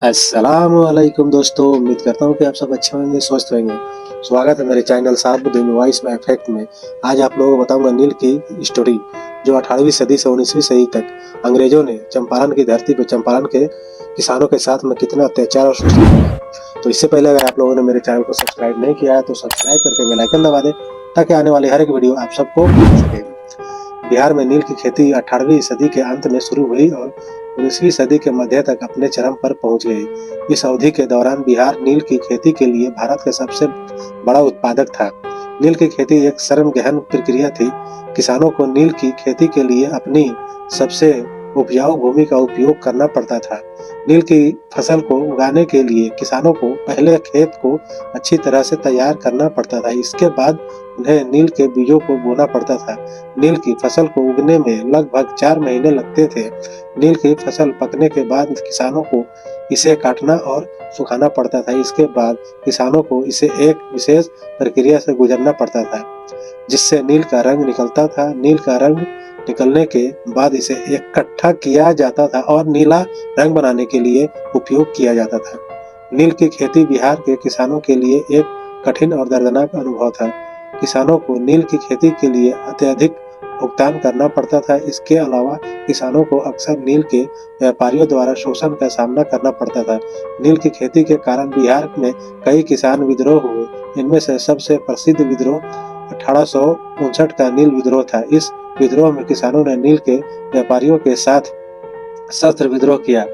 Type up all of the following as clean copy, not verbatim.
अस्सलामुअलैकुम दोस्तों, उम्मीद करता हूँ कि आप सब अच्छे होंगे, स्वस्थ होंगे। स्वागत है मेरे channel Sahabuddin voice bye effect में। आज आप लोगों को बताऊंगा नील की स्टोरी, जो 18वीं सदी से 19वीं सदी तक अंग्रेजों ने चंपारण की धरती पर चंपारण के किसानों के साथ में कितना अत्याचार और शोषण किया। तो इससे पहले अगर आप लोगों ने मेरे चैनल को सब्सक्राइब नहीं किया है तो सब्सक्राइब करके बेल आइकन दबा दें, ताकि आने वाली हर एक वीडियो आप सबको मिल सके। बिहार में नील की खेती 18वीं सदी के अंत में शुरू हुई और 19वीं सदी के मध्य तक अपने चरम पर पहुंच गई। इस अवधि के दौरान बिहार नील की खेती के लिए भारत का सबसे बड़ा उत्पादक था। नील की खेती एक श्रम गहन प्रक्रिया थी। किसानों को नील की खेती के लिए अपनी सबसे उपजाऊ भूमि का उपयोग करना पड़ता था। नील की फसल को उगाने के लिए किसानों को पहले खेत को अच्छी तरह से तैयार करना पड़ता था। इसके बाद उन्हें नील के बीजों को बोना पड़ता था। नील की फसल को उगने में लगभग 4 महीने लगते थे। नील की फसल पकने के बाद किसानों को इसे काटना और सुखाना पड़ता था। इसके बाद किसानों को इसे एक विशेष प्रक्रिया से गुजरना पड़ता था, जिससे नील का रंग निकलता था। नील का रंग निकलने के बाद इसे इकट्ठा किया जाता था और नीला रंग बनाने के लिए उपयोग किया जाता था। नील की खेती बिहार के किसानों के लिए एक कठिन और दर्दनाक अनुभव था। किसानों को नील की खेती के लिए अत्यधिक भुगतान करना पड़ता था। इसके अलावा किसानों को अक्सर नील के व्यापारियों द्वारा शोषण का सामना करना पड़ता था। नील की खेती के कारण बिहार में कई किसान विद्रोह हुए। इनमें से सबसे प्रसिद्ध विद्रोह 1859 का नील विद्रोह था। इस विद्रोह में किसानों ने नील के व्यापारियों के साथ शस्त्र विद्रोह किया।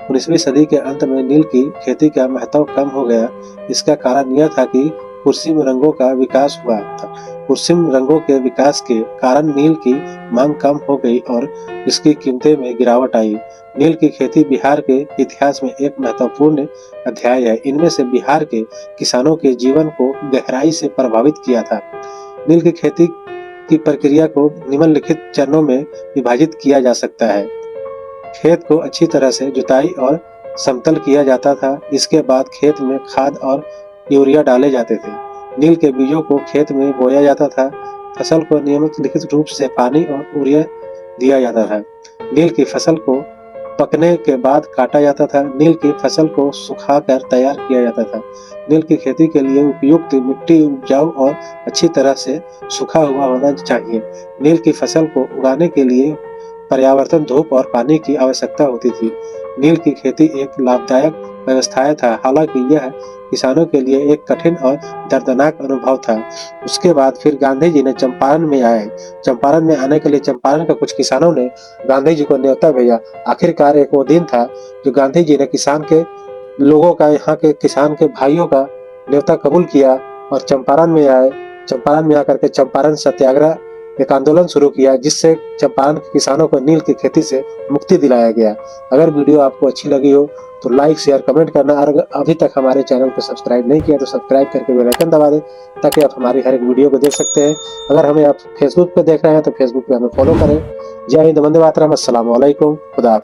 19वीं सदी के अंत में नील की खेती का महत्व कम हो गया। इसका कारण यह था कि कुर्सिम रंगों का विकास हुआ था। कुर्सिम रंगों के विकास के कारण नील की मांग कम हो गई और इसकी कीमतें में गिरावट आई। नील की खेती बिहार के इतिहास में एक महत्वपूर्ण अध्याय है। इनमें से बिहार के किसानों के जीवन को गहराई से प्रभावित किया था। नील की खेती की प्रक्रिया को निम्नलिखित चरणों में विभाजित किया जा सकता है। खेत को अच्छी तरह से जुताई और समतल किया जाता था। इसके बाद खेत में खाद और यूरिया डाले जाते थे। नील के बीजों को खेत में बोया जाता था। फसल को नियमित रूप से पानी और यूरिया दिया जाता था। नील की फसल को पकने के बाद काटा जाता था। नील की फसल को सुखाकर तैयार किया जाता था। नील की खेती के लिए उपयुक्त मिट्टी उपजाऊ और अच्छी तरह से सूखा हुआ होना चाहिए। नील की फसल को उगाने के लिए पर्याप्त धूप और पानी की आवश्यकता होती थी। नील की खेती एक लाभदायक व्यवसाय था, हालांकि यह किसानों के लिए एक कठिन और दर्दनाक अनुभव था। उसके बाद फिर गांधी जी ने चंपारण में आए। चंपारण में आने के लिए चंपारण के कुछ किसानों ने गांधी जी को न्योता भेजा। आखिरकार एक वो दिन था जो गांधी जी ने किसान के लोगों का, यहाँ के किसान के भाइयों का न्योता कबूल किया और चंपारण में आए। चंपारण में आकर के चंपारण सत्याग्रह एक आंदोलन शुरू किया, जिससे चंपारण के किसानों को नील की खेती से मुक्ति दिलाया गया। अगर वीडियो आपको अच्छी लगी हो तो लाइक शेयर कमेंट करना, और अगर अभी तक हमारे चैनल को सब्सक्राइब नहीं किया तो सब्सक्राइब करके बेल आइकन दबा दें, ताकि आप हमारी हर एक वीडियो को देख सकते हैं। अगर हमें आप फेसबुक पे देख रहे हैं तो फेसबुक पे हमें फॉलो करें। जय हिंद, वंदे मातरम, अस्सलाम वालेकुम, खुदा हाफिज़।